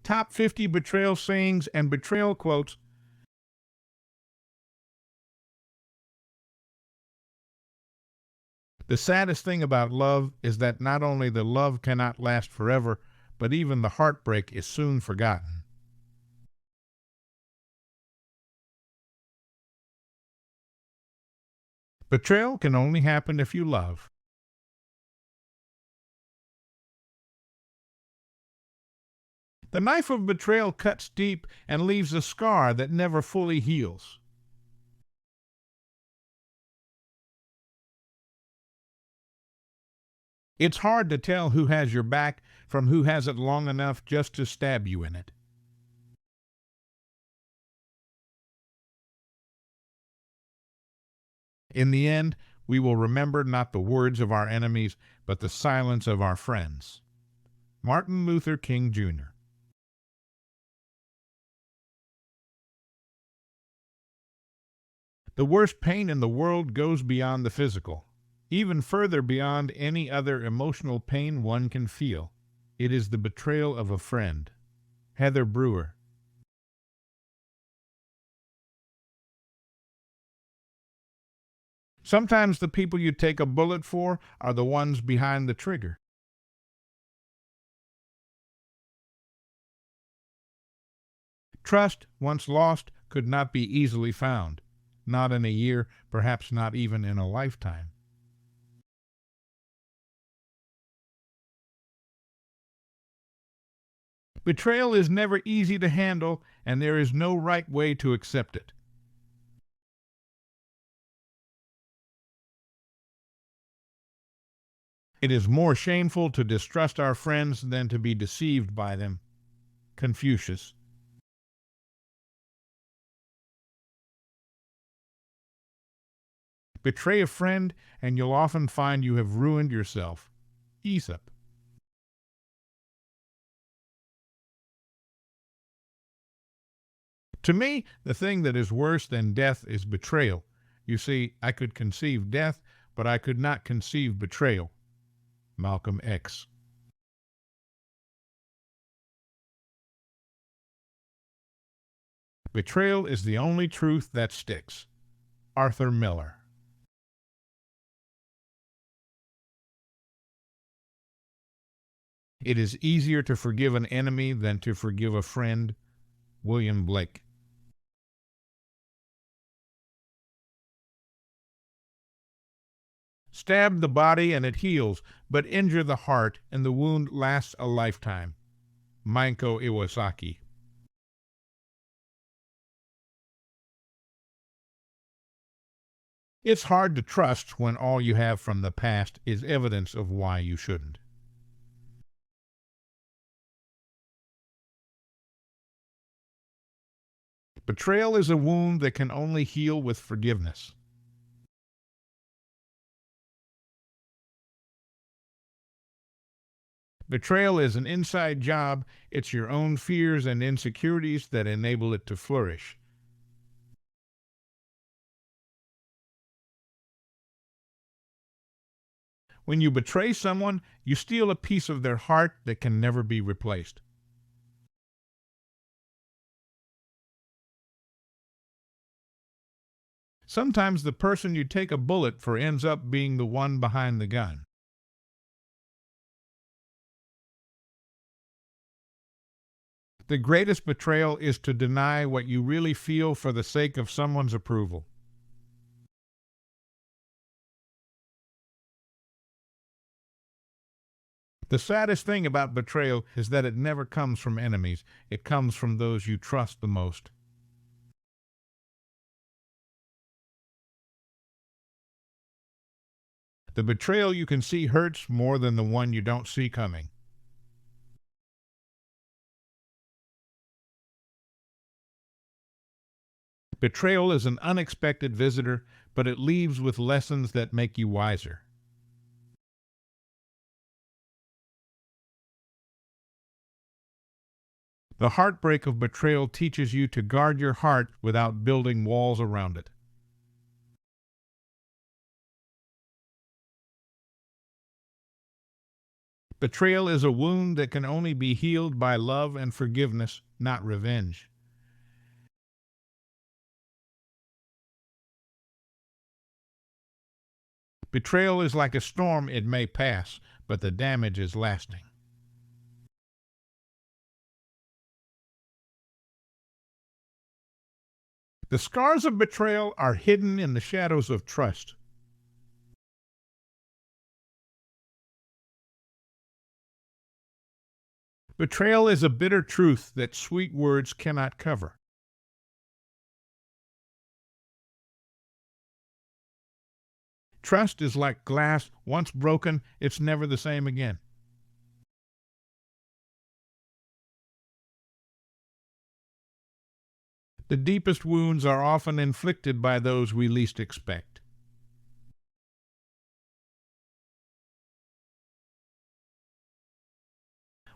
Top 50 betrayal sayings and betrayal quotes. The saddest thing about love is that not only the love cannot last forever, but even the heartbreak is soon forgotten. Betrayal can only happen if you love. The knife of betrayal cuts deep and leaves a scar that never fully heals. It's hard to tell who has your back from who has it long enough just to stab you in it. In the end, we will remember not the words of our enemies, but the silence of our friends. Martin Luther King, Jr. The worst pain in the world goes beyond the physical, even further beyond any other emotional pain one can feel. It is the betrayal of a friend. Heather Brewer. Sometimes the people you take a bullet for are the ones behind the trigger. Trust, once lost, could not be easily found. Not in a year, perhaps not even in a lifetime. Betrayal is never easy to handle, and there is no right way to accept it. It is more shameful to distrust our friends than to be deceived by them. Confucius. Betray a friend, and you'll often find you have ruined yourself. Aesop. To me, the thing that is worse than death is betrayal. You see, I could conceive death, but I could not conceive betrayal. Malcolm X. Betrayal is the only truth that sticks. Arthur Miller. It is easier to forgive an enemy than to forgive a friend. William Blake. Stab the body and it heals, but injure the heart and the wound lasts a lifetime. Manko Iwasaki. It's hard to trust when all you have from the past is evidence of why you shouldn't. Betrayal is a wound that can only heal with forgiveness. Betrayal is an inside job. It's your own fears and insecurities that enable it to flourish. When you betray someone, you steal a piece of their heart that can never be replaced. Sometimes the person you take a bullet for ends up being the one behind the gun. The greatest betrayal is to deny what you really feel for the sake of someone's approval. The saddest thing about betrayal is that it never comes from enemies. It comes from those you trust the most. The betrayal you can see hurts more than the one you don't see coming. Betrayal is an unexpected visitor, but it leaves with lessons that make you wiser. The heartbreak of betrayal teaches you to guard your heart without building walls around it. Betrayal is a wound that can only be healed by love and forgiveness, not revenge. Betrayal is like a storm, it may pass, but the damage is lasting. The scars of betrayal are hidden in the shadows of trust. Betrayal is a bitter truth that sweet words cannot cover. Trust is like glass. Once broken, it's never the same again. The deepest wounds are often inflicted by those we least expect.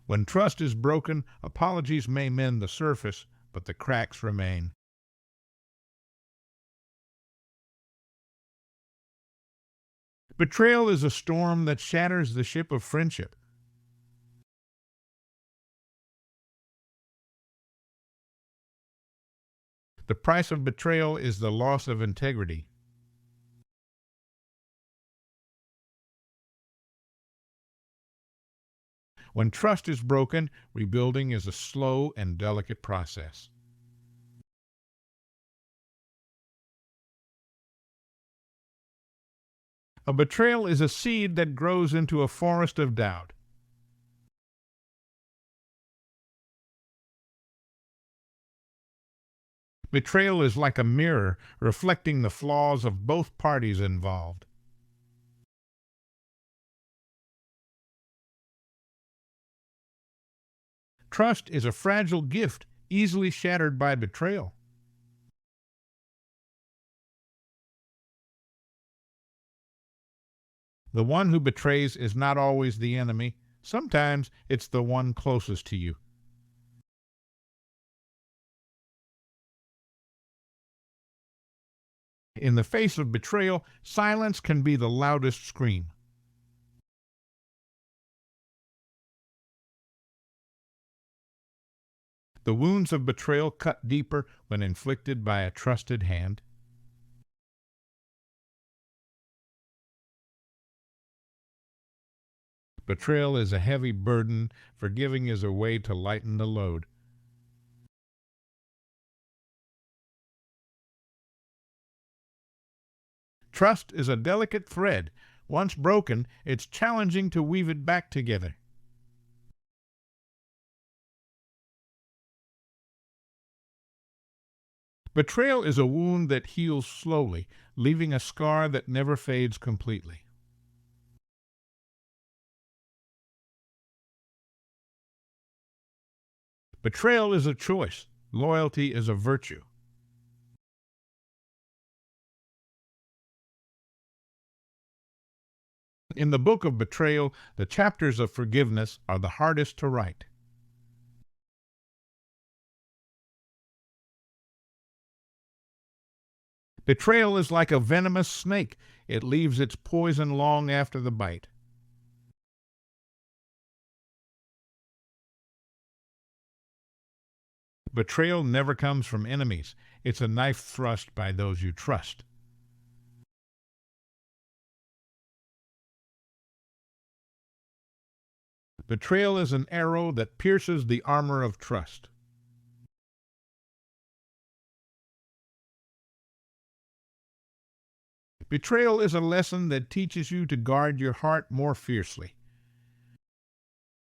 When trust is broken, apologies may mend the surface, but the cracks remain. Betrayal is a storm that shatters the ship of friendship. The price of betrayal is the loss of integrity. When trust is broken, rebuilding is a slow and delicate process. A betrayal is a seed that grows into a forest of doubt. Betrayal is like a mirror reflecting the flaws of both parties involved. Trust is a fragile gift, easily shattered by betrayal. The one who betrays is not always the enemy. Sometimes it's the one closest to you. In the face of betrayal, silence can be the loudest scream. The wounds of betrayal cut deeper when inflicted by a trusted hand. Betrayal is a heavy burden. Forgiving is a way to lighten the load. Trust is a delicate thread. Once broken, it's challenging to weave it back together. Betrayal is a wound that heals slowly, leaving a scar that never fades completely. Betrayal is a choice. Loyalty is a virtue. In the book of betrayal, the chapters of forgiveness are the hardest to write. Betrayal is like a venomous snake. It leaves its poison long after the bite. Betrayal never comes from enemies. It's a knife thrust by those you trust. Betrayal is an arrow that pierces the armor of trust. Betrayal is a lesson that teaches you to guard your heart more fiercely.